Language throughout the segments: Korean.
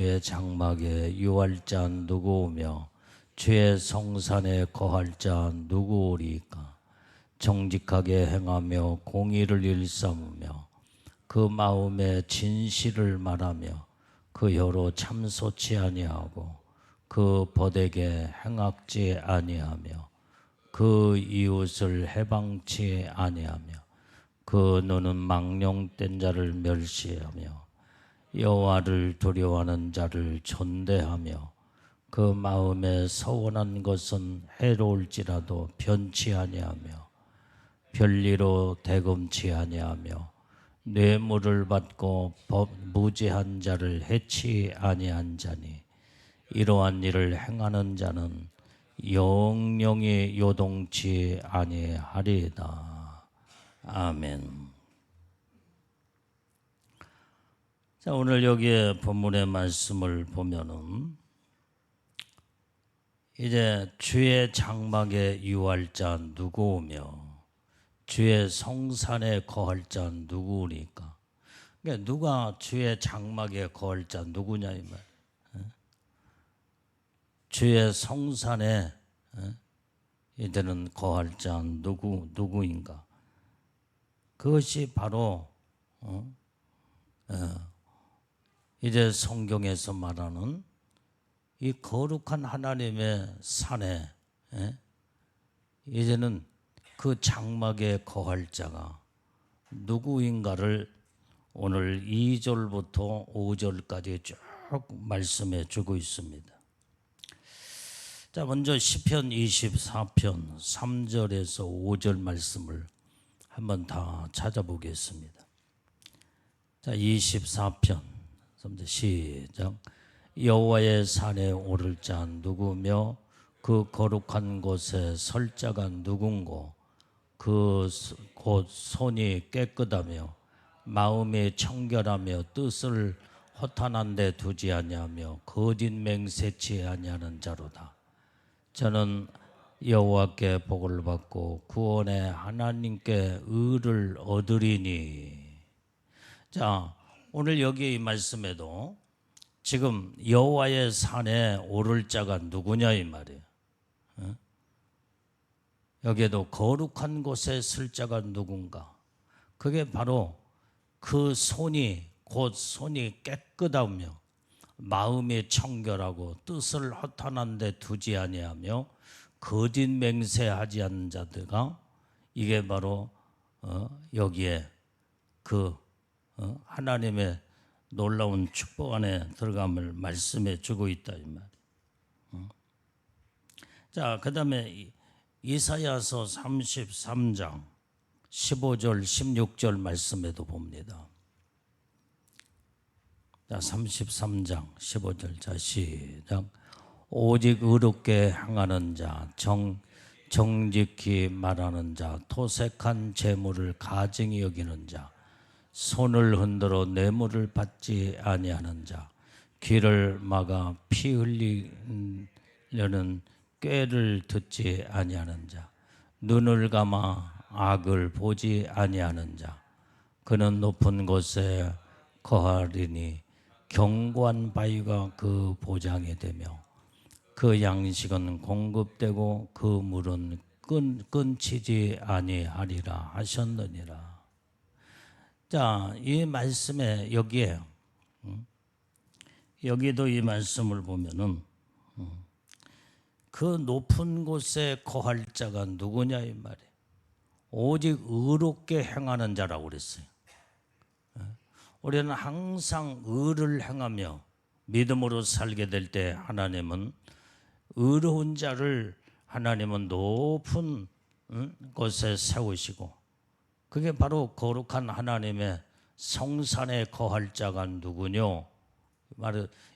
주의 장막에 유할 자 누구오며 주의 성산에 거할 자 누구오리까? 정직하게 행하며 공의를 일삼으며 그 마음에 진실을 말하며 그 혀로 참소치 아니하고 그 벗에게 행악지 아니하며 그 이웃을 해방치 아니하며 그 눈은 망령된 자를 멸시하며 여호와를 두려워하는 자를 존대하며 그 마음에 서원한 것은 해로울지라도 변치 아니하며 별리로 대금치 아니하며 뇌물을 받고 무죄한 자를 해치 아니한 자니 이러한 일을 행하는 자는 영영이 요동치 아니하리이다. 아멘. 자, 오늘 여기에 본문의 말씀을 보면은 이제 주의 장막에 유할 자 누구오며 주의 성산에 거할 자 누구니까? 그러니까 누가 주의 장막에 거할 자 누구냐 이 말. 주의 성산에 이들은 거할 자 누구인가? 그것이 바로 이제 성경에서 말하는 이 거룩한 하나님의 산에 이제는 그 장막에 거할 자가 누구인가를 오늘 2절부터 5절까지 쭉 말씀해 주고 있습니다. 자, 먼저 시편 24편 3절에서 5절 말씀을 한번 다 찾아보겠습니다. 자, 24편 시작. 여호와의 산에 오를 자 누구며 그 거룩한 곳에 설 자가 누군고 그 곧 손이 깨끗하며 마음이 청결하며 뜻을 허탄한 데 두지 아니하며 거짓 맹세치 아니하는 자로다. 저는 여호와께 복을 받고 구원의 하나님께 의를 얻으리니. 자, 오늘 여기 이 말씀에도 지금 여호와의 산에 오를 자가 누구냐 이 말이에요. 여기에도 거룩한 곳에 쓸 자가 누군가? 그게 바로 그 손이 곧 손이 깨끗하며 마음이 청결하고 뜻을 허탄한 데 두지 아니하며 거짓 맹세하지 않는 자들가 이게 바로 여기에 그 하나님의 놀라운 축복 안에 들어감을 말씀해 주고 있다 이 말이에요. 자, 그 다음에 이사야서 33장 15절 16절 말씀에도 봅니다. 자, 33장 15절 자 시작. 오직 의롭게 행하는 자 정직히 말하는 자 토색한 재물을 가증히 여기는 자 손을 흔들어 뇌물을 받지 아니하는 자 귀를 막아 피 흘리려는 꾀를 듣지 아니하는 자 눈을 감아 악을 보지 아니하는 자 그는 높은 곳에 거하리니 견고한 바위가 그 보장이 되며 그 양식은 공급되고 그 물은 끊치지 아니하리라 하셨느니라. 자, 이 말씀에 여기도 이 말씀을 보면은 그 높은 곳에 거할 자가 누구냐 이 말이에요. 오직 의롭게 행하는 자라고 그랬어요. 우리는 항상 의를 행하며 믿음으로 살게 될 때 하나님은 의로운 자를 하나님은 높은 곳에 세우시고 그게 바로 거룩한 하나님의 성산에 거할 자가 누구뇨?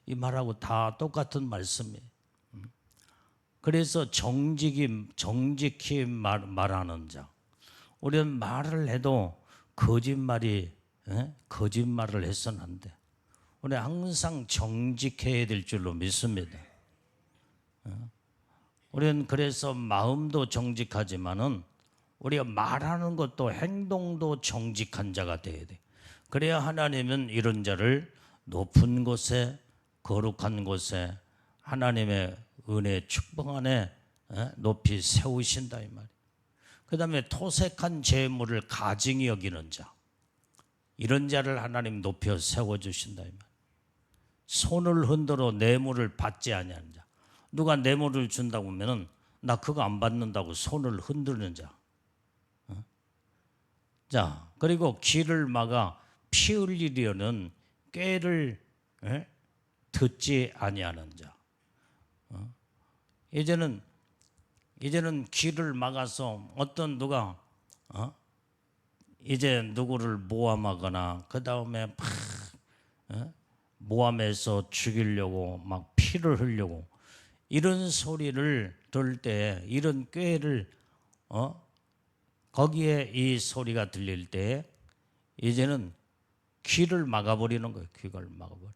이 말하고 다 똑같은 말씀이에요. 그래서 정직히 말하는 자. 우리는 말을 해도 거짓말을 해서는 안 돼. 우리는 항상 정직해야 될 줄로 믿습니다. 우리는 그래서 마음도 정직하지만은 우리가 말하는 것도 행동도 정직한 자가 돼야 돼. 그래야 하나님은 이런 자를 높은 곳에 거룩한 곳에 하나님의 은혜 축복 안에 높이 세우신다 이 말이에요. 그 다음에 토색한 재물을 가증히 여기는 자, 이런 자를 하나님 높여 세워주신다 이 말이에요. 손을 흔들어 뇌물을 받지 아니하는 자. 누가 뇌물을 준다고 하면은 나 그거 안 받는다고 손을 흔드는 자. 자, 그리고 길을 막아 피 흘리려는 꾀를 듣지 아니하는 자. 이제는 길을 막아서 어떤 누가 이제 누구를 모함하거나 그 다음에 막 모함해서 죽이려고 막 피를 흘려고 이런 소리를 들을 때, 이런 꾀를 거기에 이 소리가 들릴 때 이제는 귀를 막아버리는 거예요. 귀를 막아버려.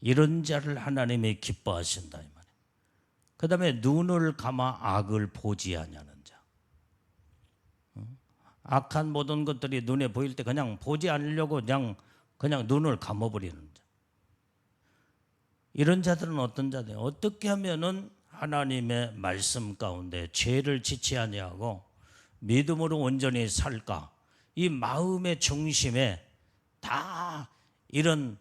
이런 자를 하나님이 기뻐하신다 이 말이에요. 그 다음에 눈을 감아 악을 보지 아니하는 자. 악한 모든 것들이 눈에 보일 때 그냥 보지 않으려고 그냥 눈을 감아버리는 자. 이런 자들은 어떤 자들이에요? 어떻게 하면은 하나님의 말씀 가운데 죄를 지지 아니하고 믿음으로 온전히 살까? 이 마음의 중심에 다 이런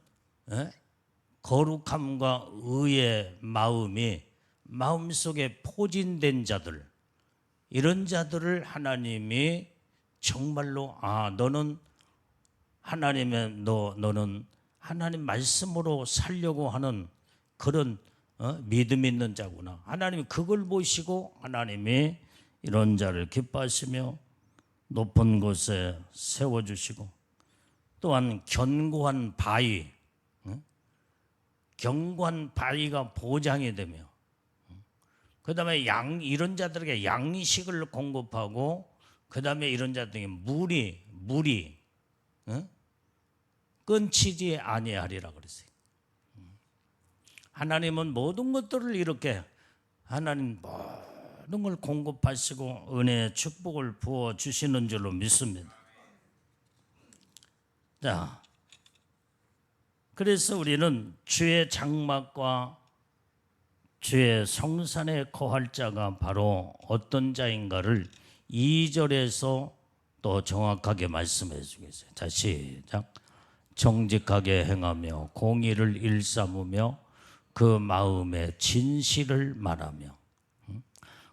거룩함과 의의 마음이 마음속에 포진된 자들, 이런 자들을 하나님이 정말로 너는 너는 하나님 말씀으로 살려고 하는 그런 믿음 있는 자구나. 하나님이 그걸 보시고 하나님이 이런 자를 기뻐하시며 높은 곳에 세워주시고, 또한 견고한 바위, 견고한 바위가 보장이 되며, 그 다음에 이런 자들에게 양식을 공급하고, 그 다음에 이런 자들에게 물이 끊치지 아니하리라 그랬어요. 하나님은 모든 것들을 이렇게 하나님 모든 걸 공급하시고 은혜의 축복을 부어주시는 줄로 믿습니다. 자, 그래서 우리는 주의 장막과 주의 성산에 거할 자가 바로 어떤 자인가를 2절에서 또 정확하게 말씀해 주겠어요. 자, 시작. 정직하게 행하며 공의를 일삼으며 그 마음에 진실을 말하며.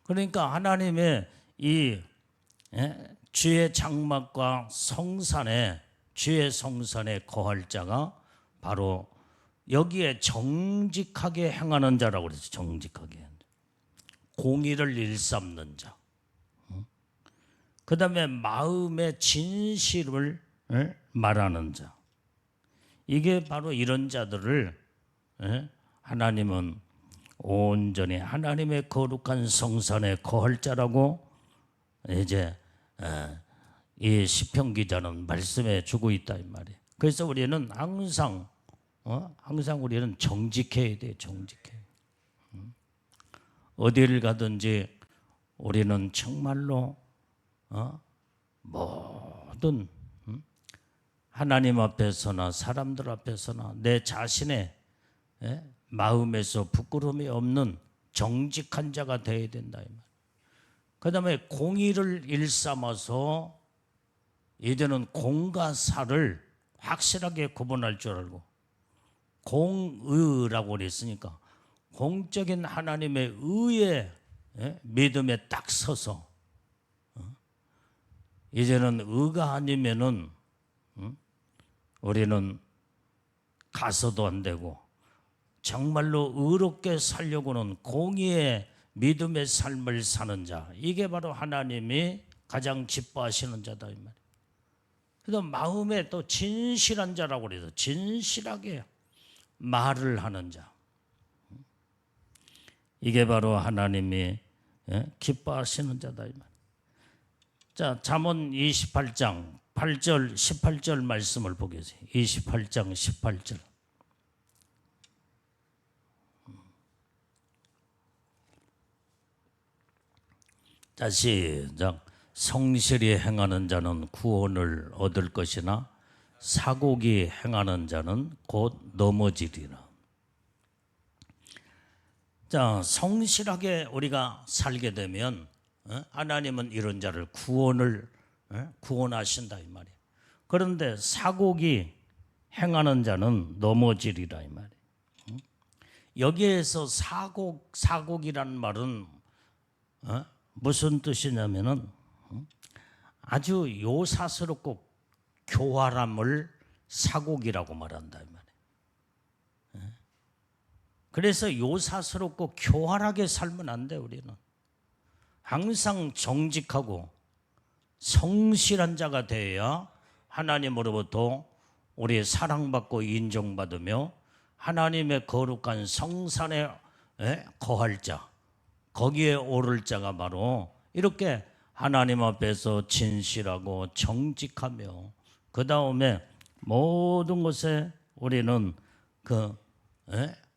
그러니까 하나님의 이 주의 장막과 주의 성산에 거할 자가 바로 여기에 정직하게 행하는 자라고 그랬어요. 정직하게. 공의를 일삼는 자. 그 다음에 마음의 진실을 말하는 자. 이게 바로 이런 자들을 하나님은 온전히 하나님의 거룩한 성산에 거할 자라고 이제 이 시편 기자는 말씀해 주고 있다 이 말이에요. 그래서 우리는 항상 우리는 정직해야 돼요. 정직해. 어디를 가든지 우리는 정말로 모든 하나님 앞에서나 사람들 앞에서나 내 자신의 마음에서 부끄러움이 없는 정직한 자가 되어야 된다 이 말. 그 다음에 공의를 일삼아서 이제는 공과 사를 확실하게 구분할 줄 알고, 공의라고 그랬으니까 공적인 하나님의 의의 믿음에 딱 서서 이제는 의가 아니면은 우리는 가서도 안 되고, 정말로 의롭게 살려고는 공의의 믿음의 삶을 사는 자, 이게 바로 하나님이 가장 기뻐하시는 자다 이 말이에요. 그래서 마음에 또 진실한 자라고 그래서 진실하게 말을 하는 자, 이게 바로 하나님이 기뻐하시는 자다 이 말이에요. 자, 잠언 28장 8절 18절 말씀을 보겠습니다. 28장 18절. 자, 시작. 성실히 행하는 자는 구원을 얻을 것이나 사곡이 행하는 자는 곧 넘어지리라. 자, 성실하게 우리가 살게 되면 하나님은 이런 자를 구원하신다 이 말이에요. 그런데 사곡이 행하는 자는 넘어지리라 이 말이에요. 여기에서 사곡이라는 말은 무슨 뜻이냐면은 아주 요사스럽고 교활함을 사곡이라고 말한다 이 말이에요. 그래서 요사스럽고 교활하게 살면 안 돼. 우리는 항상 정직하고 성실한 자가 되어야 하나님으로부터 우리 사랑받고 인정받으며 하나님의 거룩한 성산에 거할 자, 거기에 오를 자가 바로 이렇게 하나님 앞에서 진실하고 정직하며 그 다음에 모든 것에 우리는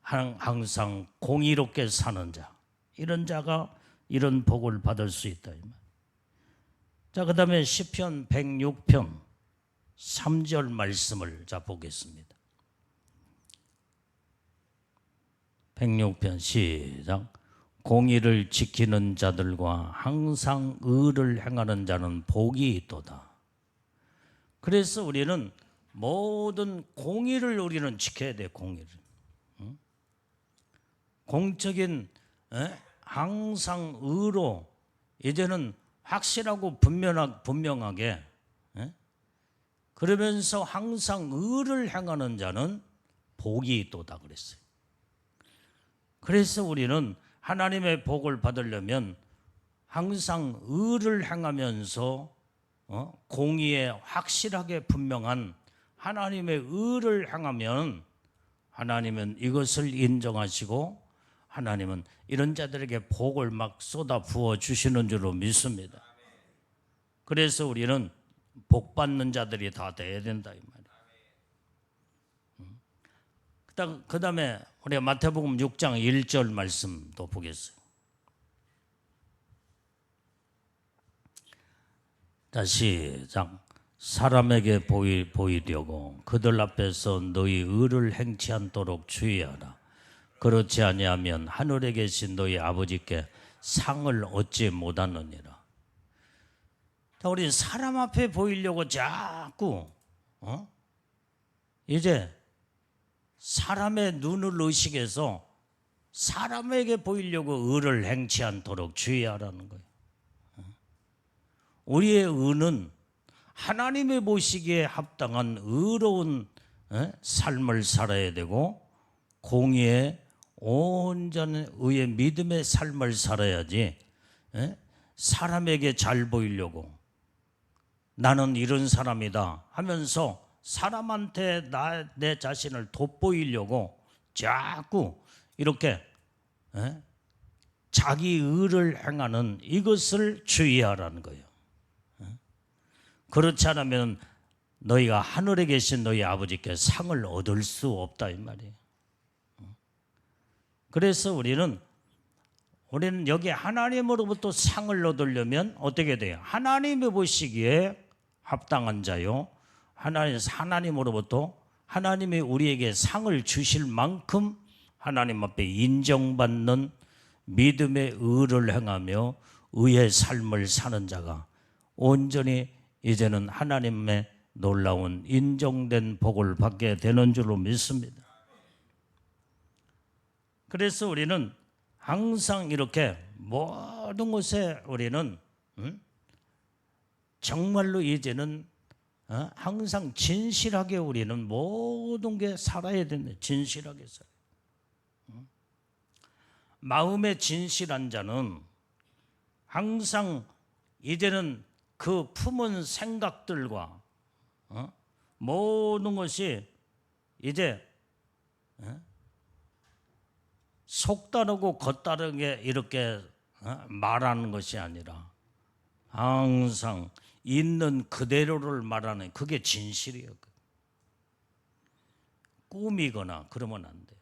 항상 공의롭게 사는 자, 이런 자가 이런 복을 받을 수 있다. 자, 그 다음에 시편 106편 3절 말씀을 자 보겠습니다. 106편 시작. 공의를 지키는 자들과 항상 의를 행하는 자는 복이 있도다. 그래서 우리는 모든 공의를 우리는 지켜야 돼. 공의를. 공적인 항상 의로 이제는 확실하고 분명하게 그러면서 항상 의를 행하는 자는 복이 있도다 그랬어요. 그래서 우리는 하나님의 복을 받으려면 항상 의를 행하면서 공의에 확실하게 분명한 하나님의 의를 행하면 하나님은 이것을 인정하시고 하나님은 이런 자들에게 복을 막 쏟아 부어 주시는 줄로 믿습니다. 그래서 우리는 복 받는 자들이 다 돼야 된다 이 말이에요. 그 다음에 우리가 마태복음 6장 1절 말씀도 보겠어요. 다시 시작. 사람에게 보이려고 그들 앞에서 너희 의를 행치 않도록 주의하라. 그렇지 아니하면 하늘에 계신 너희 아버지께 상을 얻지 못하느니라. 자, 우리 사람 앞에 보이려고 자꾸 이제 사람의 눈을 의식해서 사람에게 보이려고 의를 행치 않도록 주의하라는 거예요. 우리의 의는 하나님의 보시기에 합당한 의로운 삶을 살아야 되고 공의에 온전한 의의 믿음의 삶을 살아야지 사람에게 잘 보이려고 나는 이런 사람이다 하면서 사람한테 내 자신을 돋보이려고 자꾸 이렇게 자기 의를 행하는 이것을 주의하라는 거예요. 그렇지 않으면 너희가 하늘에 계신 너희 아버지께 상을 얻을 수 없다 이 말이에요. 그래서 우리는 여기 하나님으로부터 상을 얻으려면 어떻게 돼요? 하나님이 보시기에 합당한 자요. 하나님으로부터 하나님이 우리에게 상을 주실 만큼 하나님 앞에 인정받는 믿음의 의를 행하며 의의 삶을 사는 자가 온전히 이제는 하나님의 놀라운 인정된 복을 받게 되는 줄로 믿습니다. 그래서 우리는 항상 이렇게 모든 것에 우리는 정말로 이제는 항상 진실하게 우리는 모든 게 살아야 된다. 진실하게 살아요. 마음에 진실한 자는 항상 이제는 그 품은 생각들과 모든 것이 이제 속다르고 겉다르게 이렇게 말하는 것이 아니라 항상 있는 그대로를 말하는 그게 진실이에요. 꾸미거나 그러면 안 돼.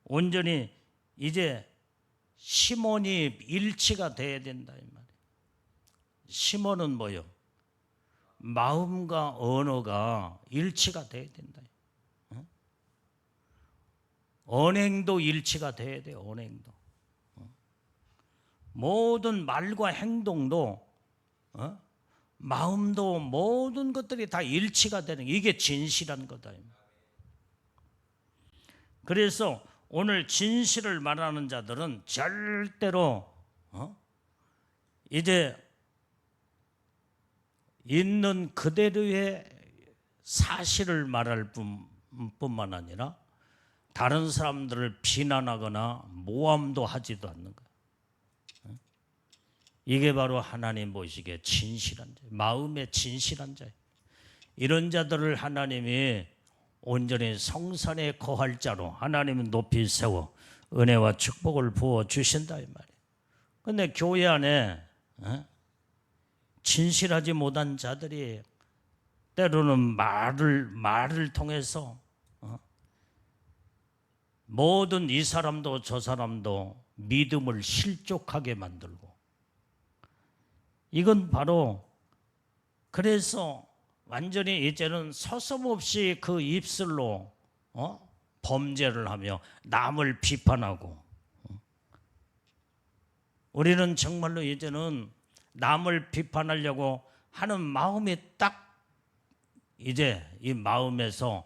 온전히 이제 시몬이 일치가 돼야 된다 이 말이에요. 시몬은 뭐요? 마음과 언어가 일치가 돼야 된다. 언행도 일치가 돼야 돼요. 언행도. 모든 말과 행동도 마음도 모든 것들이 다 일치가 되는 이게 진실한 거다. 그래서 오늘 진실을 말하는 자들은 절대로 이제 있는 그대로의 사실을 말할 뿐만 아니라 다른 사람들을 비난하거나 모함도 하지도 않는 거예요. 이게 바로 하나님 보시기에 진실한 자, 마음의 진실한 자예요. 이런 자들을 하나님이 온전히 성산에 거할 자로 하나님은 높이 세워 은혜와 축복을 부어 주신다 이 말이에요. 그런데 교회 안에 진실하지 못한 자들이 때로는 말을 통해서 모든 이 사람도 저 사람도 믿음을 실족하게 만들고, 이건 바로 그래서 완전히 이제는 서슴없이 그 입술로 범죄를 하며 남을 비판하고, 우리는 정말로 이제는 남을 비판하려고 하는 마음이 딱 이제 이 마음에서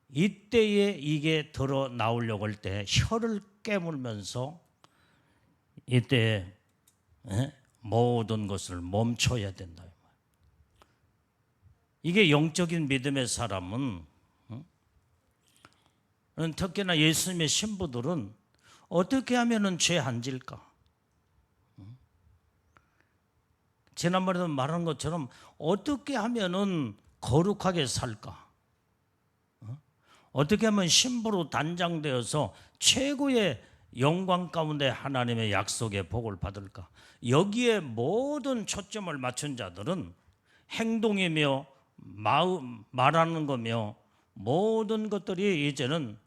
이때에 이게 드러 나오려고 할 때 혀를 깨물면서 이때 모든 것을 멈춰야 된다. 이게 영적인 믿음의 사람은, 특히나 예수님의 신부들은 어떻게 하면은 죄 안 질까? 지난번에도 말한 것처럼 어떻게 하면은 거룩하게 살까? 어떻게 하면 신부로 단장되어서 최고의 영광 가운데 하나님의 약속의 복을 받을까? 여기에 모든 초점을 맞춘 자들은 행동이며 말하는 거며 모든 것들이 이제는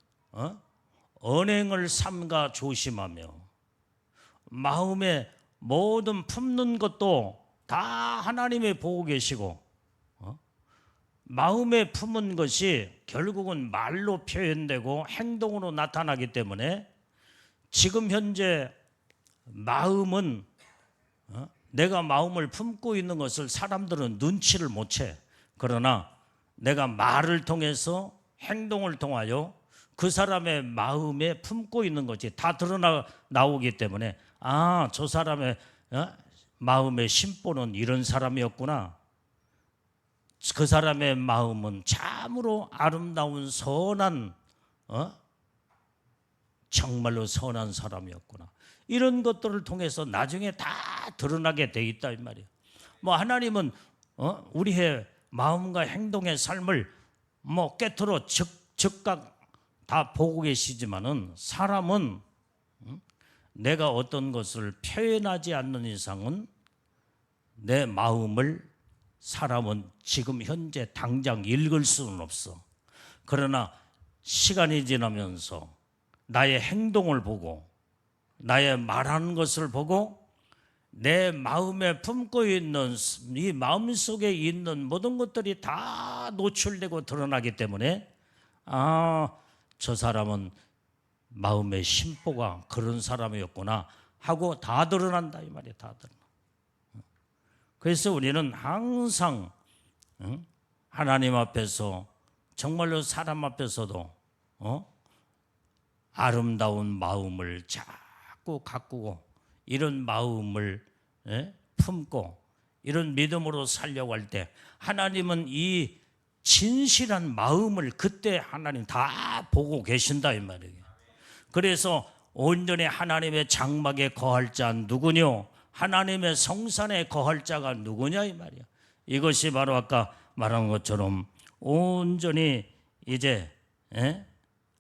언행을 삼가 조심하며 마음에 모든 품는 것도 다 하나님이 보고 계시고, 마음에 품은 것이 결국은 말로 표현되고 행동으로 나타나기 때문에 지금 현재 마음은 내가 마음을 품고 있는 것을 사람들은 눈치를 못 채. 그러나 내가 말을 통해서 행동을 통하여 그 사람의 마음에 품고 있는 것이 다 드러나오기 때문에 저 사람의 마음의 심보는 이런 사람이었구나. 그 사람의 마음은 참으로 아름다운 선한 정말로 선한 사람이었구나. 이런 것들을 통해서 나중에 다 드러나게 돼 있다 이 말이에요. 뭐 하나님은 우리의 마음과 행동의 삶을 꿰뚫어 즉각 다 보고 계시지만은 사람은 내가 어떤 것을 표현하지 않는 이상은 내 마음을 사람은 지금 현재 당장 읽을 수는 없어. 그러나 시간이 지나면서 나의 행동을 보고 나의 말하는 것을 보고 내 마음에 품고 있는 이 마음속에 있는 모든 것들이 다 노출되고 드러나기 때문에 저 사람은 마음의 심보가 그런 사람이었구나 하고 다 드러난다 이 말이에요. 다 드러나. 그래서 우리는 항상 하나님 앞에서 정말로 사람 앞에서도 아름다운 마음을 자꾸 가꾸고 이런 마음을 품고 이런 믿음으로 살려고 할 때 하나님은 이 진실한 마음을 그때 하나님 다 보고 계신다 이 말이에요. 그래서 온전히 하나님의 장막에 거할 자 누구뇨? 하나님의 성산에 거할 자가 누구냐 이 말이야. 이것이 바로 아까 말한 것처럼 온전히 이제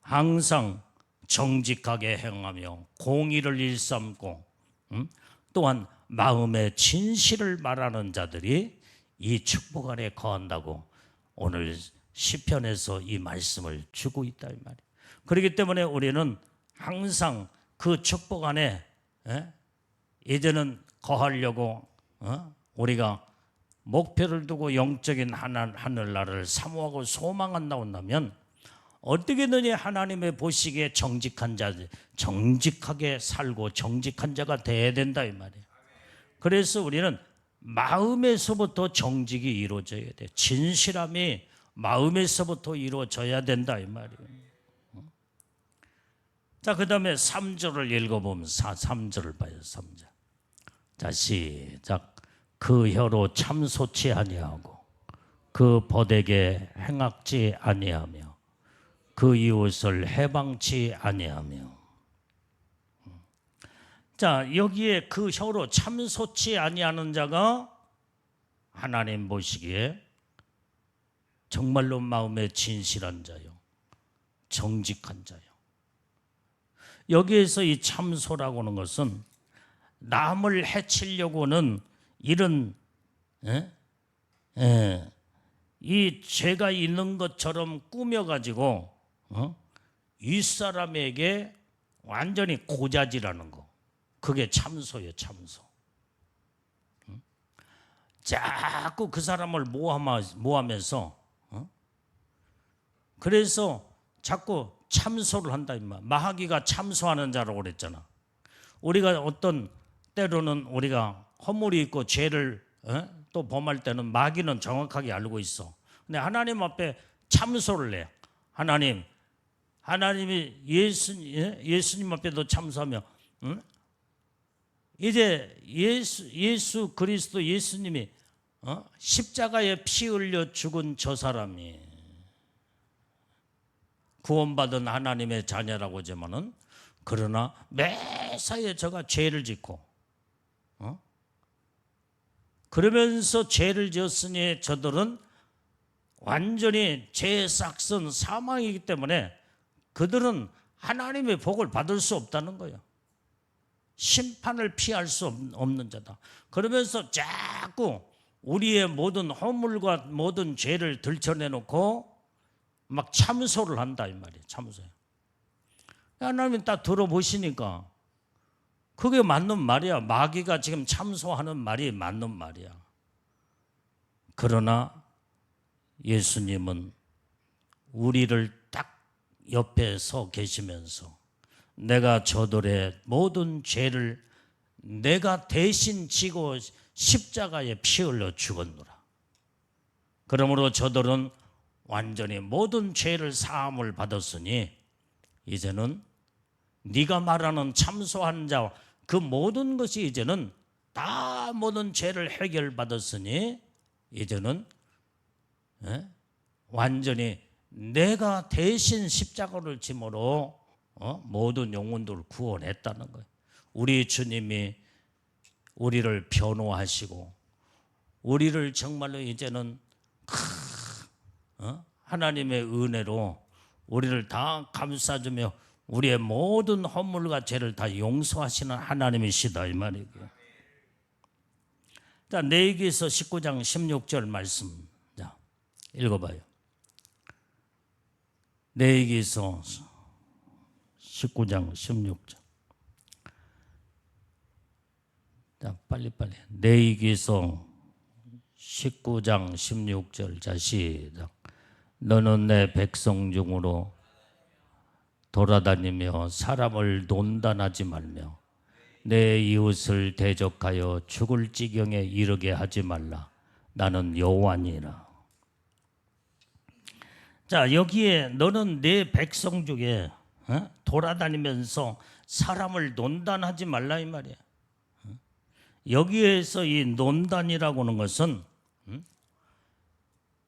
항상 정직하게 행하며 공의를 일삼고 또한 마음의 진실을 말하는 자들이 이 축복 안에 거한다고 오늘 시편에서 이 말씀을 주고 있다 이 말이야. 그렇기 때문에 우리는 항상 그 축복 안에 이제는 거하려고 우리가 목표를 두고 영적인 하늘나라를 사모하고 소망한다고 한다면 어떻게든지 하나님의 보시기에 정직한 자, 정직하게 살고 정직한 자가 돼야 된다 이 말이에요. 그래서 우리는 마음에서부터 정직이 이루어져야 돼. 진실함이 마음에서부터 이루어져야 된다 이 말이에요. 자, 그 다음에 3절을 읽어보면 3절을 봐요. 3절. 자, 시작. 그 혀로 참소치 아니하고 그 벗에게 행악지 아니하며 그 이웃을 해방치 아니하며. 자, 여기에 그 혀로 참소치 아니하는 자가 하나님 보시기에 정말로 마음에 진실한 자요, 정직한 자요. 여기에서 이 참소라고 하는 것은 남을 해치려고는 이런 이 죄가 있는 것처럼 꾸며가지고 윗사람에게 완전히 고자질하는 거, 그게 참소예요. 참소. 자꾸 그 사람을 모하면서 그래서 자꾸 참소를 한다 임마. 마귀가 참소하는 자라고 그랬잖아. 우리가 어떤 때로는 우리가 허물이 있고 죄를 또 범할 때는 마귀는 정확하게 알고 있어. 근데 하나님 앞에 참소를 해. 하나님이 예수님 앞에도 참소하며 이제 예수 그리스도 예수님이 십자가에 피 흘려 죽은 저 사람이 구원받은 하나님의 자녀라고 하지만은 그러나 매사에 저가 죄를 짓고 그러면서 죄를 지었으니 저들은 완전히 죄의 싹슨 사망이기 때문에 그들은 하나님의 복을 받을 수 없다는 거예요. 심판을 피할 수 없는 자다. 그러면서 자꾸 우리의 모든 허물과 모든 죄를 들춰내놓고 막 참소를 한다 이 말이에요. 참소요. 하나님이 딱 들어보시니까 그게 맞는 말이야. 마귀가 지금 참소하는 말이 맞는 말이야. 그러나 예수님은 우리를 딱 옆에 서 계시면서 내가 저들의 모든 죄를 내가 대신 지고 십자가에 피 흘려 죽었노라. 그러므로 저들은 완전히 모든 죄를 사함을 받았으니 이제는 네가 말하는 참소한 자 그 모든 것이 이제는 다 모든 죄를 해결받았으니 이제는 완전히 내가 대신 십자가를 짐으로 모든 영혼들을 구원했다는 거예요. 우리 주님이 우리를 변호하시고 우리를 정말로 이제는 하나님의 은혜로 우리를 다 감싸주며 우리의 모든 허물과 죄를 다 용서하시는 하나님이시다 이 말이에요. 자, 레위기서 19장 16절 말씀 자, 읽어봐요. 레위기서 19장 16절. 자, 빨리. 레위기서 19장 16절. 자, 시작. 너는 내 백성 중으로 돌아다니며 사람을 논단하지 말며 내 이웃을 대적하여 죽을 지경에 이르게 하지 말라. 나는 여호와니라. 자, 여기에 너는 내 백성 중에 돌아다니면서 사람을 논단하지 말라 이 말이야. 여기에서 이 논단이라고 하는 것은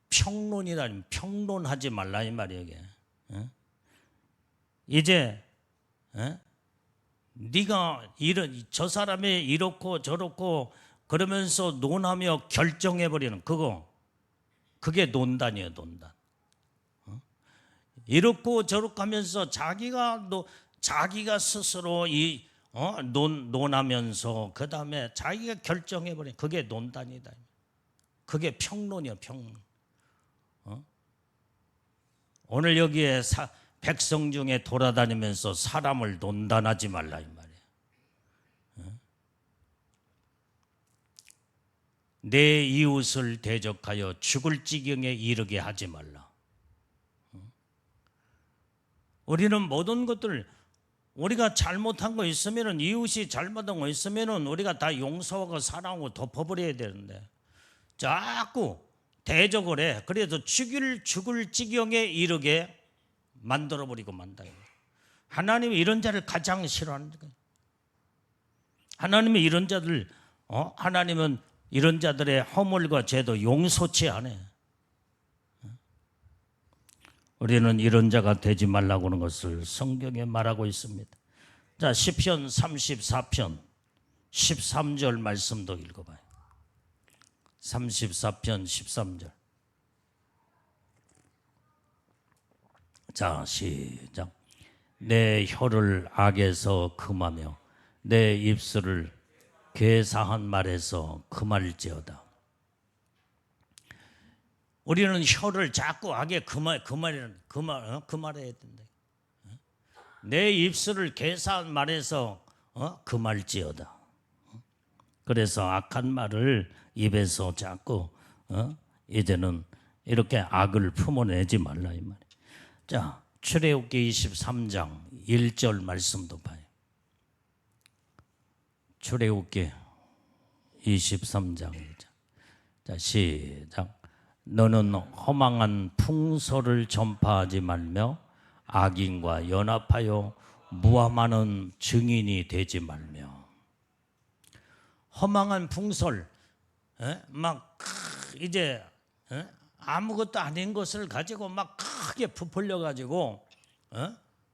평론이다. 평론하지 말라 이 말이야. 이게. 이제 네가 저 사람이 이렇고 저렇고 그러면서 논하며 결정해버리는 그게 논단이에요. 논단. 이렇고 저렇고 하면서 자기가 스스로 논하면서 그 다음에 자기가 결정해버리는 그게 논단이다. 그게 평론이야. 평론. 오늘 여기에 백성 중에 돌아다니면서 사람을 논단하지 말라 이 말이에요. 내 이웃을 대적하여 죽을 지경에 이르게 하지 말라. 우리는 모든 것들, 우리가 잘못한 거 있으면, 이웃이 잘못한 거 있으면 우리가 다 용서하고 사랑하고 덮어버려야 되는데 자꾸 대적을 해. 그래서 죽을 지경에 이르게 만들어버리고 만다. 하나님이 이런 자를 가장 싫어하는 거예요. 하나님이 이런 자들, 하나님은 이런 자들의 허물과 죄도 용서치 않아요. 우리는 이런 자가 되지 말라고 하는 것을 성경에 말하고 있습니다. 자, 시편 34편 13절 말씀도 읽어봐요. 34편 13절. 자, 시작. 내 혀를 악에서 금하며 내 입술을 괴사한 말에서 금할지어다. 우리는 혀를 자꾸 악에 금해야 된다. 내 입술을 괴사한 말에서 금할지어다. 그래서 악한 말을 입에서 자꾸 이제는 이렇게 악을 품어내지 말라 이 말이에요. 자, 출애굽기 23장 1절 말씀도 봐요. 출애굽기 23장 1절. 자, 시작. 너는 허망한 풍설을 전파하지 말며 악인과 연합하여 무함하는 증인이 되지 말며. 허망한 풍설, 막 이제 아무것도 아닌 것을 가지고 막 크게 부풀려 가지고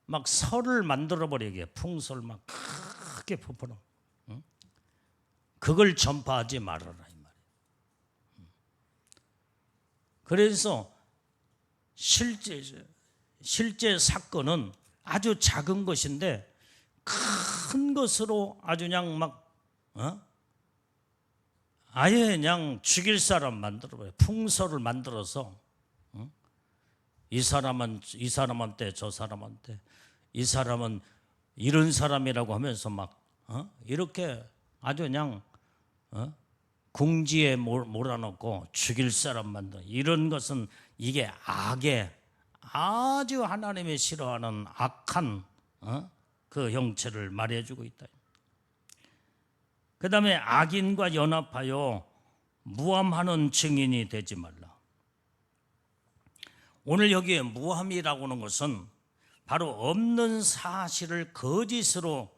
막 설을 만들어 버리게, 풍설 막 크게 부풀어. 그걸 전파하지 말아라 이 말이에요. 그래서 실제 사건은 아주 작은 것인데 큰 것으로 아주 그냥 막 아예 그냥 죽일 사람 만들어봐요. 풍설을 만들어서 이 사람한테 저 사람한테, 이 사람은 이런 사람이라고 하면서 막 이렇게 아주 그냥 궁지에 몰아넣고 죽일 사람 만든, 이런 것은 이게 악의 아주 하나님이 싫어하는 악한 그 형체를 말해주고 있다. 그 다음에 악인과 연합하여 무함하는 증인이 되지 말라. 오늘 여기에 무함이라고 하는 것은 바로 없는 사실을 거짓으로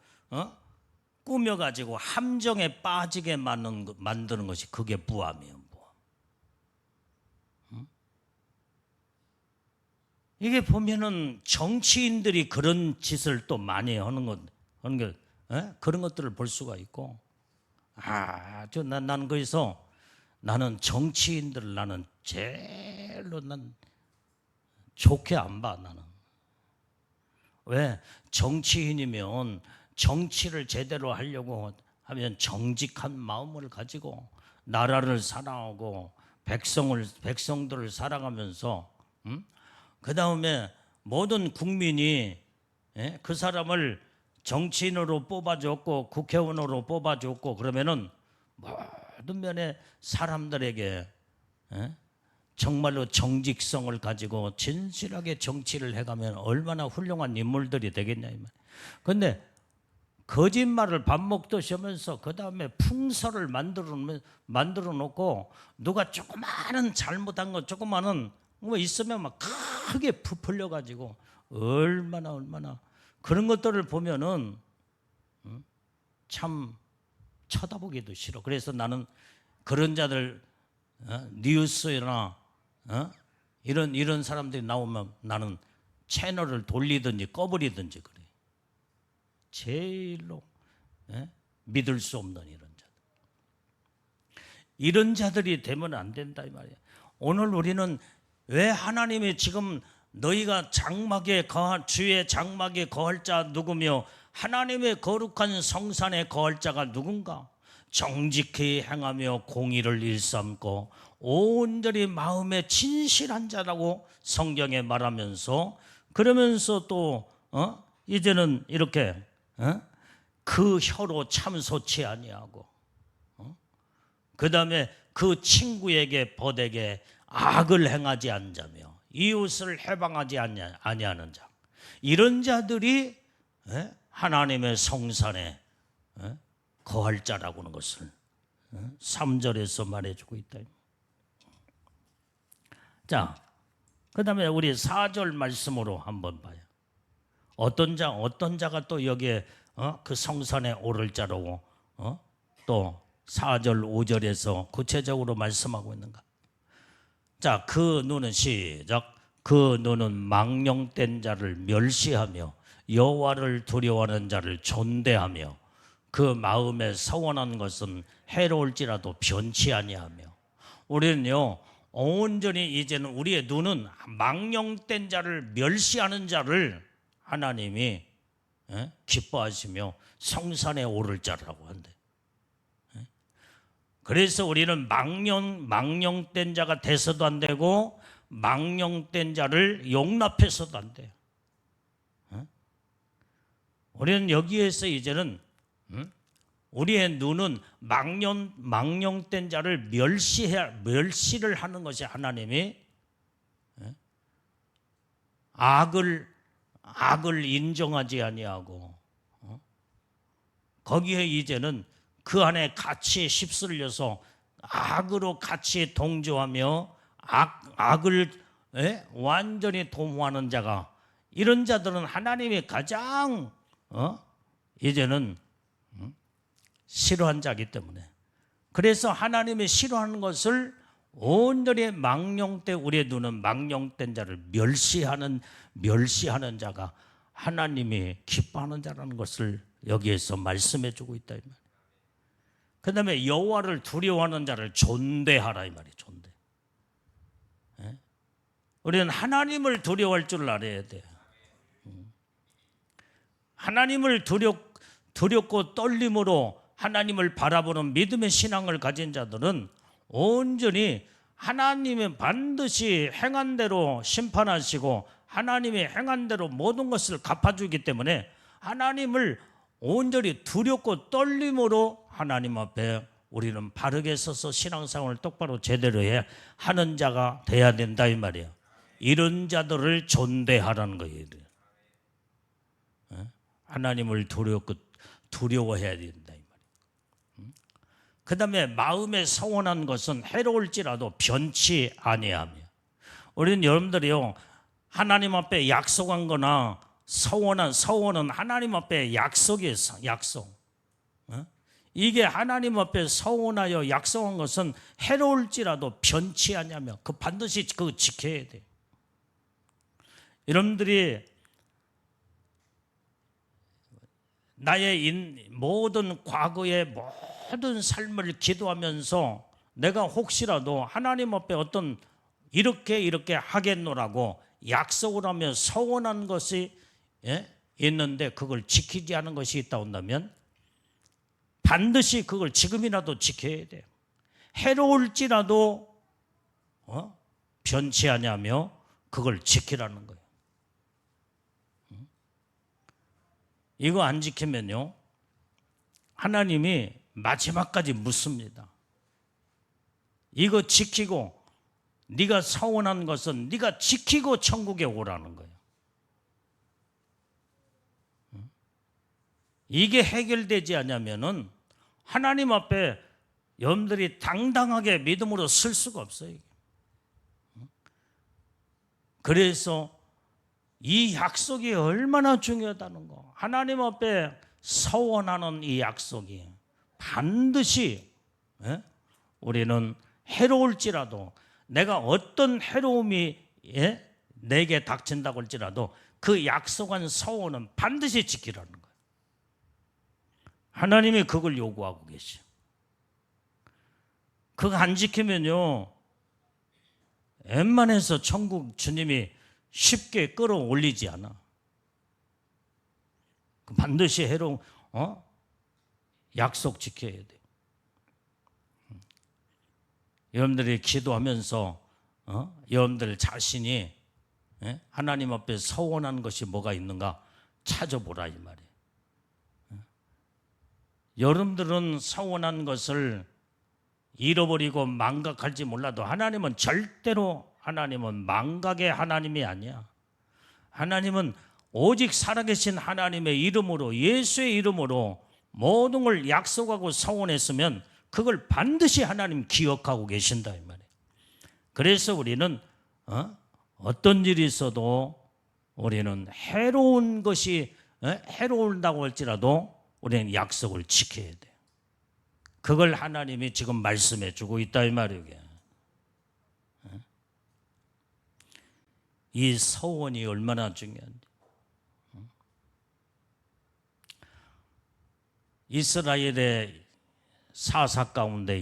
꾸며가지고 함정에 빠지게 만드는 것이 그게 무함이에요. 무함. 이게 보면은 정치인들이 그런 짓을 또 많이 하는 것, 그런 것들을 볼 수가 있고, 나는 거기서 나는 정치인들을 나는 제일로 난 좋게 안 봐. 나는 왜? 정치인이면 정치를 제대로 하려고 하면 정직한 마음을 가지고 나라를 사랑하고 백성들을 사랑하면서 그 다음에 모든 국민이 그 사람을 정치인으로 뽑아줬고 국회의원으로 뽑아줬고 그러면은 모든 면에 사람들에게 정말로 정직성을 가지고 진실하게 정치를 해가면 얼마나 훌륭한 인물들이 되겠냐 이 말. 그런데 거짓말을 밥 먹듯이 하면서 그 다음에 풍설을 만들어 놓고 누가 조그마한 잘못한 거 조그마한 뭐 있으면 막 크게 부풀려 가지고 얼마나 그런 것들을 보면은 참 쳐다보기도 싫어. 그래서 나는 그런 자들 뉴스나 이런 사람들이 나오면 나는 채널을 돌리든지 꺼버리든지 그래. 제일로 믿을 수 없는 이런 자들이 되면 안 된다 이 말이야. 오늘 우리는 왜 하나님이 지금 너희가 주의 장막에 거할 자 누구며 하나님의 거룩한 성산에 거할 자가 누군가? 정직히 행하며 공의를 일삼고 온전히 마음에 진실한 자라고 성경에 말하면서, 그러면서 또 이제는 이렇게 그 혀로 참소치 아니하고 그 다음에 그 친구에게 벗에게 악을 행하지 않는 자며 이웃을 해방하지 아니하는 자, 이런 자들이 하나님의 성산에 거할 자라고 하는 것을 3절에서 말해주고 있다. 자, 그 다음에 우리 4절 말씀으로 한번 봐요. 어떤 자가 또 여기에 그 성산에 오를 자라고 또 4절 5절에서 구체적으로 말씀하고 있는가? 자, 그 누는 시작. 그 누는 망령된 자를 멸시하며 여호와를 두려워하는 자를 존대하며 그 마음에 서원한 것은 해로울지라도 변치 아니하며. 우리는요, 온전히 이제는 우리의 눈은 망령된 자를 멸시하는 자를 하나님이 기뻐하시며 성산에 오를 자라고 한대. 그래서 우리는 망령된 자가 돼서도 안 되고 망령된 자를 용납해서도 안 돼요. 우리는 여기에서 이제는 우리의 눈은 망령된 자를 멸시를 하는 것이 하나님이 악을 인정하지 아니하고 거기에 이제는 그 안에 같이 휩쓸려서 악으로 같이 동조하며 악을 완전히 도모하는 자가, 이런 자들은 하나님이 가장 이제는 싫어한 자이기 때문에, 그래서 하나님이 싫어하는 것을 온전히 우리의 눈은 망령된 자를 멸시하는 자가 하나님이 기뻐하는 자라는 것을 여기에서 말씀해 주고 있다 이 말이에요. 그 다음에 여호와를 두려워하는 자를 존대하라 이 말이에요. 존대. 우리는 하나님을 두려워할 줄 알아야 돼요. 하나님을 두렵고 떨림으로 하나님을 바라보는 믿음의 신앙을 가진 자들은 온전히 하나님이 반드시 행한 대로 심판하시고 하나님이 행한 대로 모든 것을 갚아주기 때문에 하나님을 온전히 두렵고 떨림으로 하나님 앞에 우리는 바르게 서서 신앙생활을 똑바로 제대로 해야 하는 자가 돼야 된다 이 말이에요. 이런 자들을 존대하라는 거예요. 하나님을 두려워해야 된다 이 말이에요. 그 다음에 마음에 서원한 것은 해로울지라도 변치 아니하며. 우리는 여러분들이요, 하나님 앞에 약속한 거나 서원은 하나님 앞에 약속이에요. 약속. 이게 하나님 앞에 서원하여 약속한 것은 해로울지라도 변치 아니하며 반드시 그거 지켜야 돼요. 여러분들이 나의 모든 과거의 모든 삶을 기도하면서 내가 혹시라도 하나님 앞에 어떤 이렇게 하겠노라고 약속을 하며 서원한 것이 있는데 그걸 지키지 않은 것이 있다 온다면 반드시 그걸 지금이라도 지켜야 돼요. 해로울지라도 변치 아니하며 그걸 지키라는 거예요. 이거 안 지키면요, 하나님이 마지막까지 묻습니다. 이거 지키고 네가 서원한 것은 네가 지키고 천국에 오라는 거예요. 이게 해결되지 않으면은 하나님 앞에 여러분들이 당당하게 믿음으로 설 수가 없어요. 그래서 이 약속이 얼마나 중요하다는 거, 하나님 앞에 서원하는 이 약속이 반드시 우리는 해로울지라도, 내가 어떤 해로움이 내게 닥친다고 할지라도 그 약속한 서원은 반드시 지키라는 거예요. 하나님이 그걸 요구하고 계셔. 그거 안 지키면요, 웬만해서 천국 주님이 쉽게 끌어올리지 않아. 반드시 해로운 약속 지켜야 돼. 여러분들이 기도하면서 여러분들 자신이 하나님 앞에 서원한 것이 뭐가 있는가 찾아보라 이 말이에요. 여러분들은 서원한 것을 잃어버리고 망각할지 몰라도 하나님은 절대로 망각의 하나님이 아니야. 하나님은 오직 살아계신 하나님의 이름으로, 예수의 이름으로 모든 걸 약속하고 서원했으면 그걸 반드시 하나님 기억하고 계신다 이 말이에요. 그래서 우리는 어떤 일이 있어도 우리는 해로운 것이 해로운다고 할지라도 우리는 약속을 지켜야 돼요. 그걸 하나님이 지금 말씀해 주고 있다 이 말이에요. 이 서원이 얼마나 중요한지. 이스라엘의 사사 가운데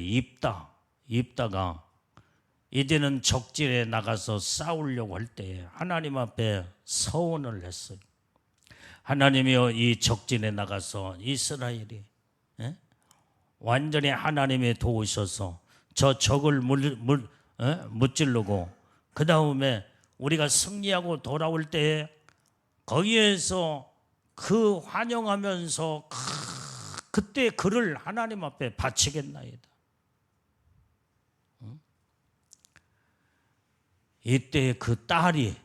입다가 이제는 적질에 나가서 싸우려고 할 때에 하나님 앞에 서원을 했어요. 하나님이여, 이 적진에 나가서 이스라엘이 완전히 하나님이 도우셔서 저 적을 무찌르고 그 다음에 우리가 승리하고 돌아올 때에 거기에서 그 환영하면서 그때 그를 하나님 앞에 바치겠나이다. 이때 그 딸이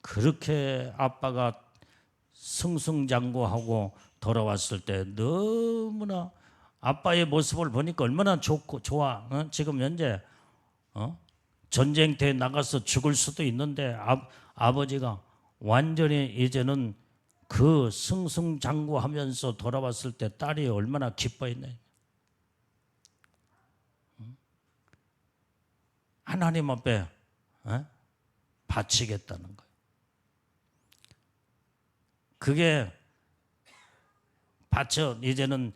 그렇게 아빠가 승승장구하고 돌아왔을 때 너무나 아빠의 모습을 보니까 얼마나 좋아. 지금 현재 전쟁터에 나가서 죽을 수도 있는데 아버지가 완전히 이제는 그 승승장구하면서 돌아왔을 때 딸이 얼마나 기뻐했네. 하나님 앞에 바치겠다는 거예요. 그게 바쳐. 이제는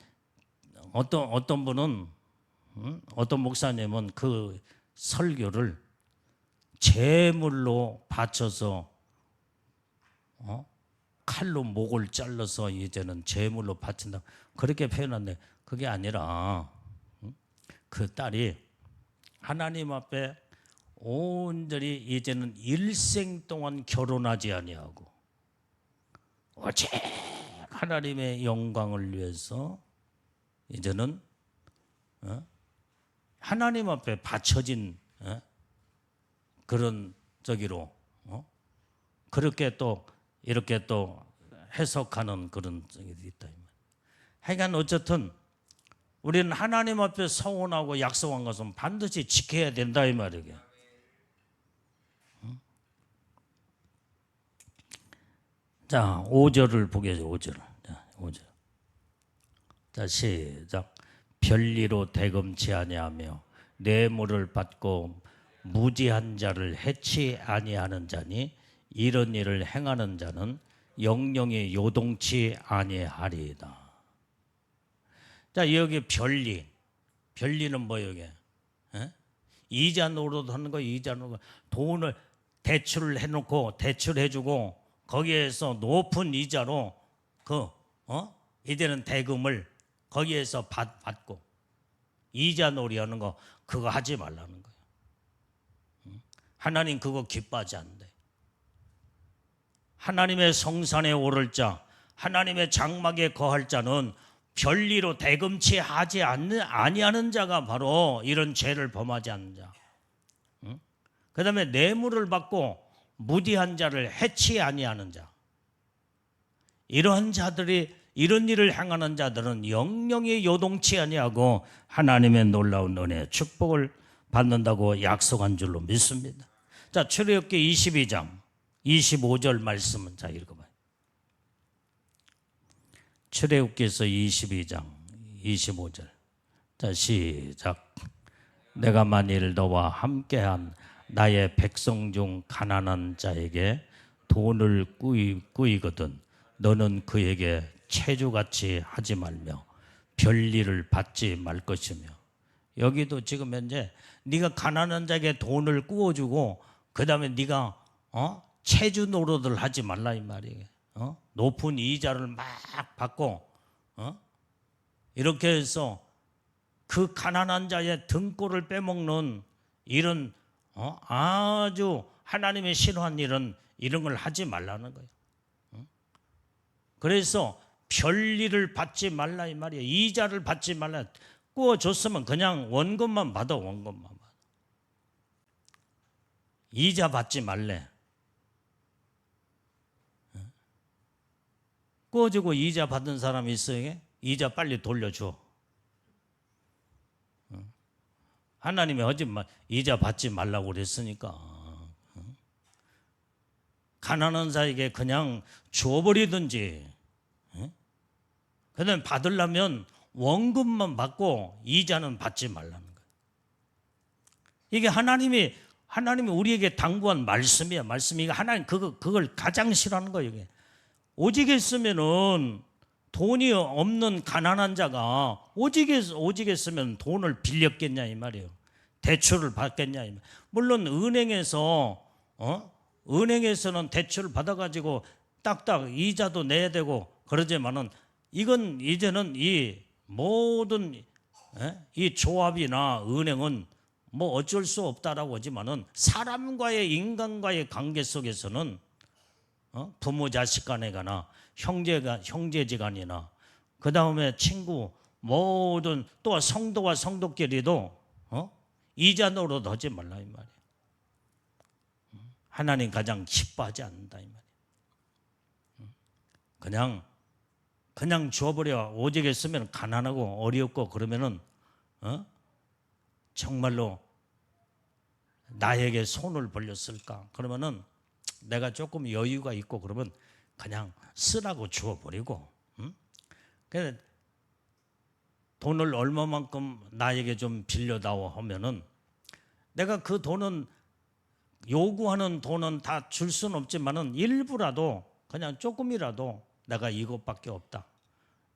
어떤 분은 어떤 목사님은 그 설교를 제물로 바쳐서 칼로 목을 잘라서 이제는 제물로 바친다 그렇게 표현한데, 그게 아니라 그 딸이 하나님 앞에 온전히 이제는 일생 동안 결혼하지 아니하고 오직 하나님의 영광을 위해서 이제는 하나님 앞에 바쳐진 그런 저기로 그렇게 또 이렇게 또 해석하는 그런 적이 있다. 하여간 어쨌든 우리는 하나님 앞에 서원하고 약속한 것은 반드시 지켜야 된다 이 말이에요. 자, 5절을 보겠습니다. 5절. 자, 시작. 별리로 대금치 아니하며 뇌물을 받고 무지한 자를 해치 아니하는 자니 이런 일을 행하는 자는 영영이 요동치 아니하리이다. 자, 여기 별리는 뭐예요? 이게 이자 노릇하는 거. 이자 노릇. 돈을 대출을 해놓고 대출해주고 거기에서 높은 이자로 이제는 대금을 거기에서 받고 이자 놀이하는 거, 그거 하지 말라는 거예요. 하나님 그거 기뻐하지 않는데. 하나님의 성산에 오를 자, 하나님의 장막에 거할 자는 별리로 대금치 하지 아니하는 자가 바로 이런 죄를 범하지 않는 자. 그 다음에 뇌물을 받고 무디한 자를 해치 아니하는 자. 이러한 자들이, 이런 일을 행하는 자들은 영영이 요동치 아니하고 하나님의 놀라운 은혜, 축복을 받는다고 약속한 줄로 믿습니다. 자, 출애굽기 22장 25절 말씀은 자 읽어봐요. 출애굽기서 22장 25절. 자, 시작. 내가 만일 너와 함께한 나의 백성 중 가난한 자에게 돈을 꾸이거든 너는 그에게 체주같이 하지 말며 별리를 받지 말 것이며. 여기도 지금 현재 네가 가난한 자에게 돈을 꾸어주고 그 다음에 네가 체주 노릇을 하지 말라 이 말이에요. 높은 이자를 막 받고 이렇게 해서 그 가난한 자의 등골을 빼먹는 이런 아주 하나님의 싫어한 일은 이런 걸 하지 말라는 거예요. 그래서 별리를 받지 말라 이 말이에요. 이자를 받지 말라. 구워줬으면 그냥 원금만 받아. 원금만 받아. 이자 받지 말래. 구워주고 이자 받은 사람이 있어요? 이자 빨리 돌려줘. 하나님이 하지 마, 이자 받지 말라고 그랬으니까. 가난한 자에게 그냥 줘버리든지, 그다음에 받으려면 원금만 받고 이자는 받지 말라는 거예요. 이게 하나님이 우리에게 당부한 말씀이야. 말씀이 하나님 그걸 가장 싫어하는 거예요. 이게 오직 했으면은 돈이 없는 가난한 자가 오직 했으면 돈을 빌렸겠냐 이 말이에요. 대출을 받겠냐 이 말. 물론 은행에서는 대출을 받아가지고 딱딱 이자도 내야 되고 그러지만은 이건 이제는 이 모든 이 조합이나 은행은 뭐 어쩔 수 없다라고 하지만은 사람과의 인간과의 관계 속에서는 부모 자식 간에가나 형제지간이나 그 다음에 친구 모든 또 성도와 성도끼리도 이자 노릇 하지 말라 이 말이에요. 하나님 가장 기뻐하지 않는다 이 말이에요. 그냥 줘버려. 오직 했으면 가난하고 어렵고 그러면은 정말로 나에게 손을 벌렸을까? 그러면은 내가 조금 여유가 있고 그러면 그냥 쓰라고 주어버리고, 그래서 돈을 얼마만큼 나에게 좀 빌려다오 하면은 내가 그 돈은 요구하는 돈은 다 줄 수는 없지만은 일부라도 그냥 조금이라도 내가 이것밖에 없다.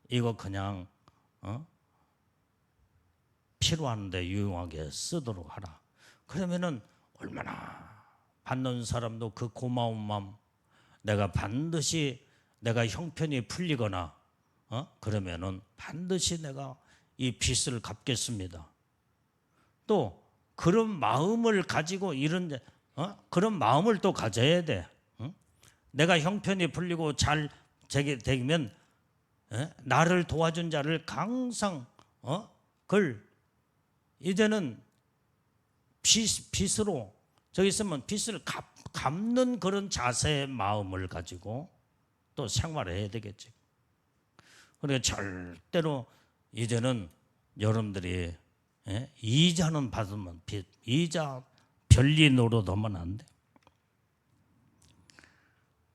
이거 그냥 필요한데 유용하게 쓰도록 하라. 그러면은 얼마나 받는 사람도 그 고마운 마음, 내가 반드시 내가 형편이 풀리거나 그러면은 반드시 내가 이 빚을 갚겠습니다. 또 그런 마음을 가지고 그런 마음을 또 가져야 돼. 내가 형편이 풀리고 잘 되면 나를 도와준 자를 항상 그걸 이제는 빚으로 저기 있으면 빚을 갚는 그런 자세의 마음을 가지고 또 생활을 해야 되겠지. 그러니까 절대로 이제는 여러분들이 이자는 받으면 이자 별리 노릇하면 안 돼.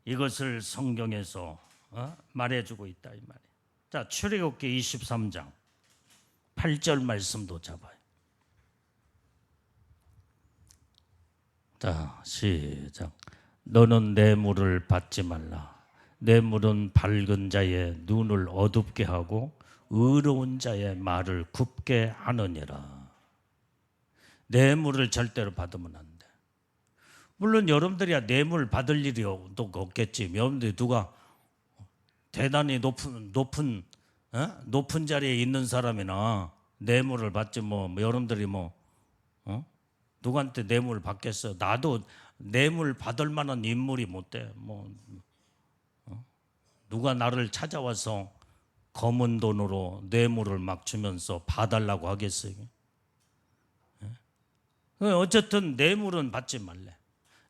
이것을 성경에서 말해주고 있다 이 말이에요. 자, 출애굽기 23장 8절 말씀도 잡아요. 자, 시작. 너는 뇌물을 받지 말라. 뇌물은 밝은 자의 눈을 어둡게 하고 의로운 자의 말을 굽게 하느니라. 뇌물을 절대로 받으면 안 돼. 물론 여러분들이야 뇌물 받을 일이 없겠지. 여러분들이 누가 대단히 높은 자리에 있는 사람이나 뇌물을 받지 여러분들이 누구한테 뇌물을 받겠어? 나도 뇌물 받을 만한 인물이 못 돼. 누가 나를 찾아와서 검은 돈으로 뇌물을 막 주면서 봐달라고 하겠어요? 어쨌든 뇌물은 받지 말래.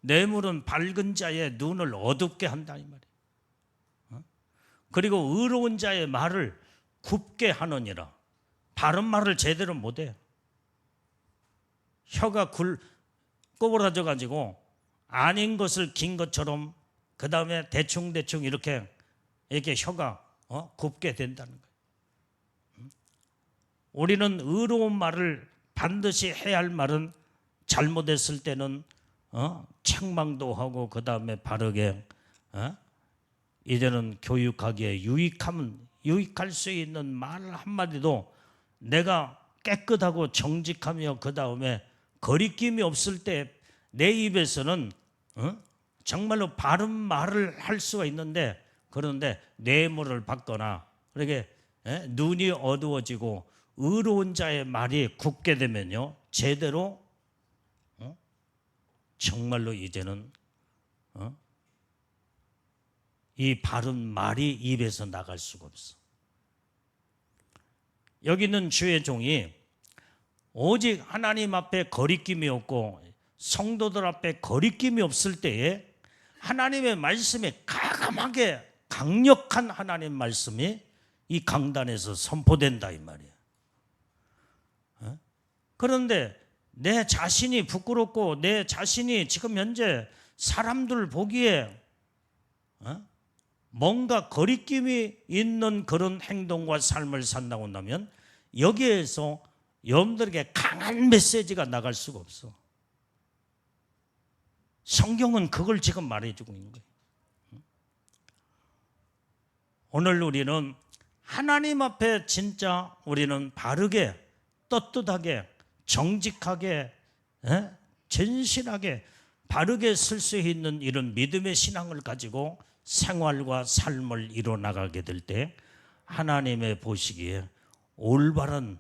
뇌물은 밝은 자의 눈을 어둡게 한다 이 말이에요. 그리고 의로운 자의 말을 굽게 하느니라. 바른 말을 제대로 못해. 혀가 꼬부라져 가지고 아닌 것을 긴 것처럼 그 다음에 대충 이렇게 혀가 굽게 된다는 거예요. 우리는 의로운 말을 반드시 해야 할 말은 잘못했을 때는 책망도 하고 그 다음에 바르게 이제는 교육하기에 유익할 수 있는 말 한마디도 내가 깨끗하고 정직하며 그 다음에 거리낌이 없을 때 내 입에서는 정말로 바른 말을 할 수가 있는데, 그런데 뇌물을 받거나 그렇게 눈이 어두워지고 의로운 자의 말이 굽게 되면요 제대로 정말로 이제는 이 바른 말이 입에서 나갈 수가 없어. 여기 있는 주의 종이 오직 하나님 앞에 거리낌이 없고 성도들 앞에 거리낌이 없을 때에 하나님의 말씀이 가감하게 강력한 하나님 말씀이 이 강단에서 선포된다 이 말이에요. 그런데 내 자신이 부끄럽고 내 자신이 지금 현재 사람들 보기에 뭔가 거리낌이 있는 그런 행동과 삶을 산다고 한다면 여기에서 여러분들에게 강한 메시지가 나갈 수가 없어. 성경은 그걸 지금 말해주고 있는 거예요. 오늘 우리는 하나님 앞에 진짜 우리는 바르게 떳떳하게 정직하게 진실하게 바르게 쓸 수 있는 이런 믿음의 신앙을 가지고 생활과 삶을 이뤄나가게 될 때 하나님의 보시기에 올바른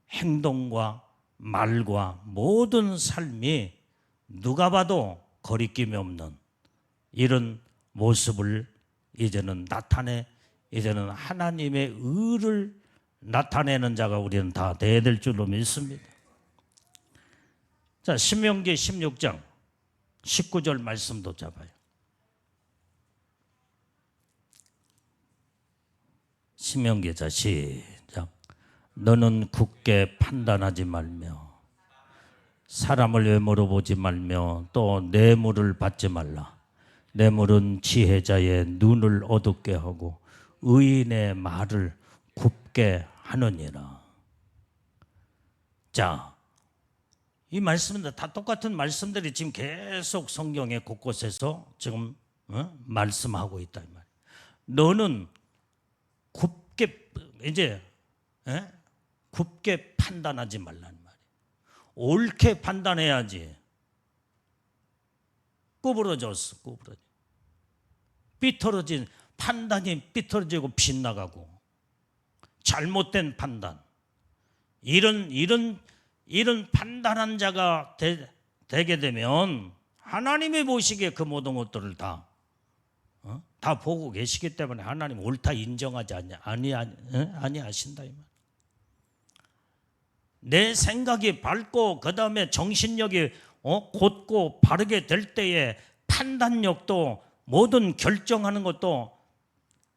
행동과 말과 모든 삶이 누가 봐도 거리낌이 없는 이런 모습을 이제는 이제는 하나님의 의를 나타내는 자가 우리는 다 돼야 될 줄로 믿습니다. 자, 신명기 16장 19절 말씀도 잡아요. 신명기자 시작. 너는 굳게 판단하지 말며 사람을 외모로 보지 말며 또 뇌물을 받지 말라. 뇌물은 지혜자의 눈을 어둡게 하고 의인의 말을 굽게 하느니라. 자, 이 말씀은 다 똑같은 말씀들이 지금 계속 성경의 곳곳에서 지금 말씀하고 있다 이 말. 너는 굽게 굽게 판단하지 말라는 말이에요. 옳게 판단해야지. 구부러졌어, 구부러져. 삐뚤어진 판단이 삐뚤어지고 빗나가고 잘못된 판단. 이런 판단한 자가 되게 되면 하나님이 보시기에 그 모든 것들을 다 보고 계시기 때문에 하나님 옳다 인정하지 아니하신다 이 말. 내 생각이 밝고 그 다음에 정신력이 곧고 바르게 될 때에 판단력도 모든 결정하는 것도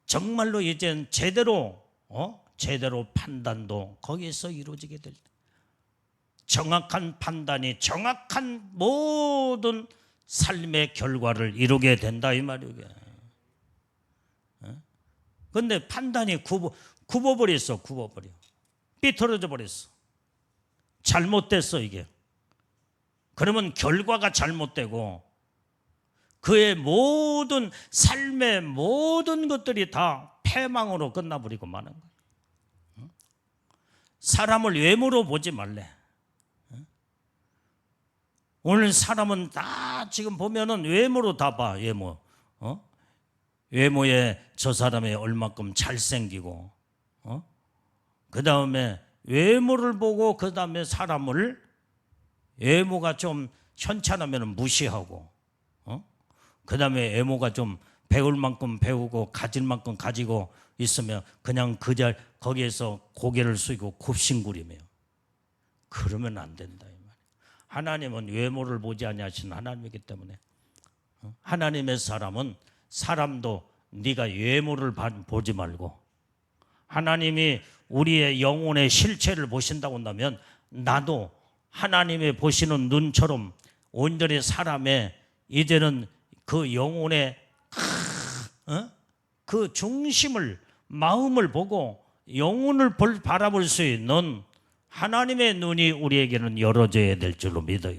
정말로 이젠 제대로 판단도 거기에서 이루어지게 될 때 정확한 판단이 정확한 모든 삶의 결과를 이루게 된다 이 말이에요. 그런데 판단이 굽어버렸어. 삐뚤어져 버렸어. 잘못됐어 이게. 그러면 결과가 잘못되고 그의 모든 삶의 모든 것들이 다 패망으로 끝나버리고 마는 거예요. 사람을 외모로 보지 말래. 오늘 사람은 다 지금 보면은 외모로 다 봐. 외모에 저 사람이 얼마큼 잘생기고 그 다음에 외모를 보고 그 다음에 사람을 외모가 좀 현찮으면 무시하고 그 다음에 외모가 좀 배울 만큼 배우고 가질 만큼 가지고 있으면 그냥 거기에서 고개를 숙이고 굽신구리며 그러면 안 된다 이 말이에요. 하나님은 외모를 보지 아니하신 하나님이기 때문에 하나님의 사람도 네가 외모를 보지 말고 하나님이 우리의 영혼의 실체를 보신다고 한다면 나도 하나님의 보시는 눈처럼 온전히 사람의 이제는 그 영혼의 그 중심을 마음을 보고 영혼을 바라볼 수 있는 하나님의 눈이 우리에게는 열어져야 될 줄로 믿어요.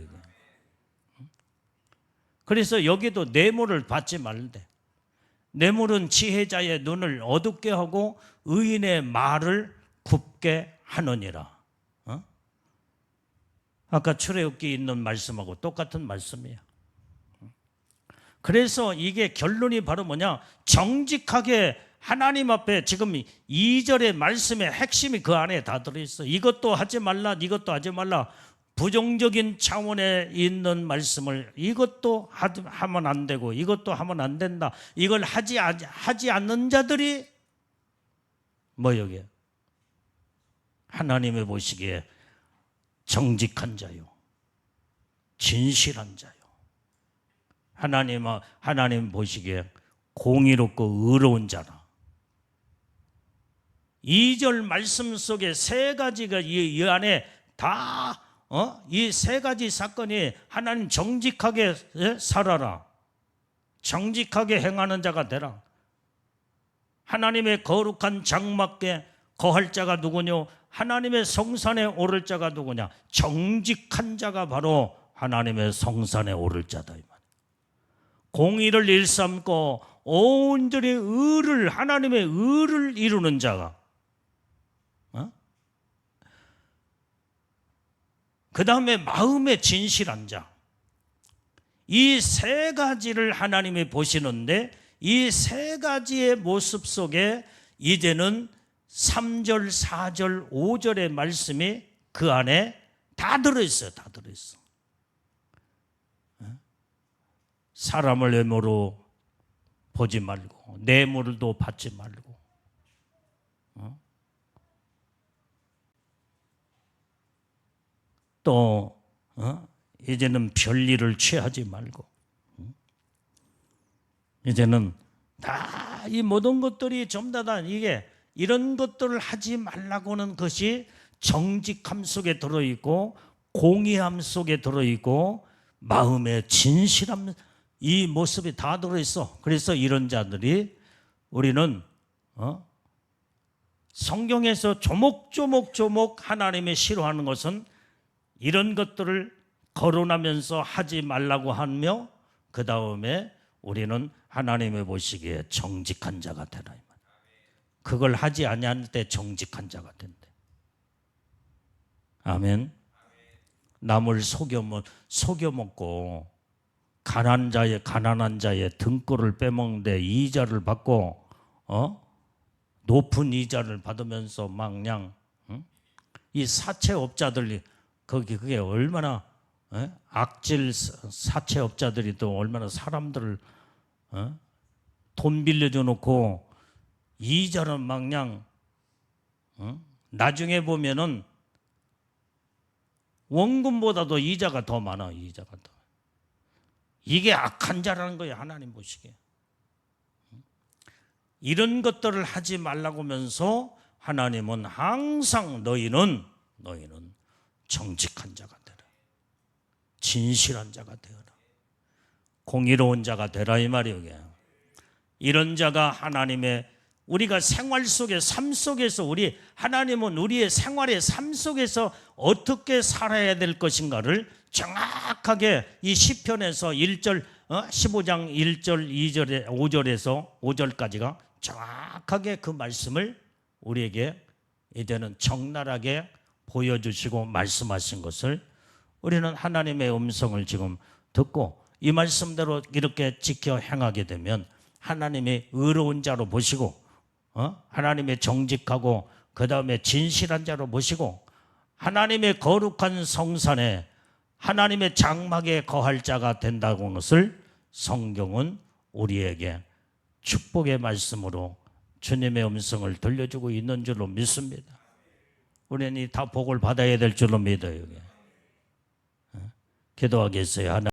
그래서 여기도 뇌물을 받지 말대. 뇌물은 지혜자의 눈을 어둡게 하고 의인의 말을 굽게 하느니라. 아까 출애굽기 있는 말씀하고 똑같은 말씀이에요. 그래서 이게 결론이 바로 뭐냐? 정직하게 하나님 앞에 지금 2절의 말씀의 핵심이 그 안에 다 들어있어. 이것도 하지 말라, 이것도 하지 말라. 부정적인 차원에 있는 말씀을 이것도 하면 안 되고 이것도 하면 안 된다. 이걸 하지 않는 자들이 여기에 하나님이 보시기에 정직한 자요, 진실한 자요. 하나님 보시기에 공의롭고 의로운 자라. 2절 말씀 속에 세 가지가 이 안에 다 이 세 가지 사건이 하나님 정직하게 살아라, 정직하게 행하는 자가 되라. 하나님의 거룩한 장막에 거할 자가 누구냐? 하나님의 성산에 오를 자가 누구냐? 정직한 자가 바로 하나님의 성산에 오를 자다 이 말. 공의를 일삼고 온전히 의를, 하나님의 의를 이루는 자가, 그 다음에 마음에 진실한 자. 이 세 가지를 하나님이 보시는데, 이 세 가지의 모습 속에 이제는 3절, 4절, 5절의 말씀이 그 안에 다 들어있어요. 다 들어있어. 사람을 외모로 보지 말고, 뇌물도 받지 말고, 또 이제는 별일을 취하지 말고, 이제는 다 이 모든 것들이 전부 다 이게 이런 것들을 하지 말라고는 것이 정직함 속에 들어있고, 공의함 속에 들어있고, 마음의 진실함, 이 모습이 다 들어있어. 그래서 이런 자들이 우리는 성경에서 조목조목 하나님이 싫어하는 것은 이런 것들을 거론하면서 하지 말라고 하며, 그 다음에 우리는 하나님의 보시기에 정직한 자가 되라. 그걸 하지 아니할 때 정직한 자가 된대. 아멘. 남을 속여먹고 가난한 자의 등골을 빼먹는데 이자를 받고 높은 이자를 받으면서 막 그냥 이 사채업자들이 그게 얼마나 악질 사채업자들이 또 얼마나 사람들을 돈 빌려줘 놓고 이자는 막 그냥 나중에 보면은 원금보다도 이자가 더 많아. 이자가 더. 이게 악한 자라는 거예요. 하나님 보시기에. 이런 것들을 하지 말라고 하면서 하나님은 항상 너희는 정직한 자가 되라, 진실한 자가 되어라, 공의로운 자가 되라 이 말이에요. 이런 자가 하나님의, 우리가 생활 속에, 삶 속에서 하나님은 우리의 생활의 삶 속에서 어떻게 살아야 될 것인가를 정확하게 이 시편에서 1절 15장 1절 2절에 5절에서 5절까지가 정확하게 그 말씀을 우리에게 이제는 적나라하게 보여주시고 말씀하신 것을 우리는 하나님의 음성을 지금 듣고 이 말씀대로 이렇게 지켜 행하게 되면 하나님의 의로운 자로 보시고 하나님의 정직하고 그 다음에 진실한 자로 보시고 하나님의 거룩한 성산에 하나님의 장막에 거할 자가 된다고 하는 것을 성경은 우리에게 축복의 말씀으로 주님의 음성을 들려주고 있는 줄로 믿습니다. 우리는 다 복을 받아야 될 줄로 믿어요. 기도하겠어요.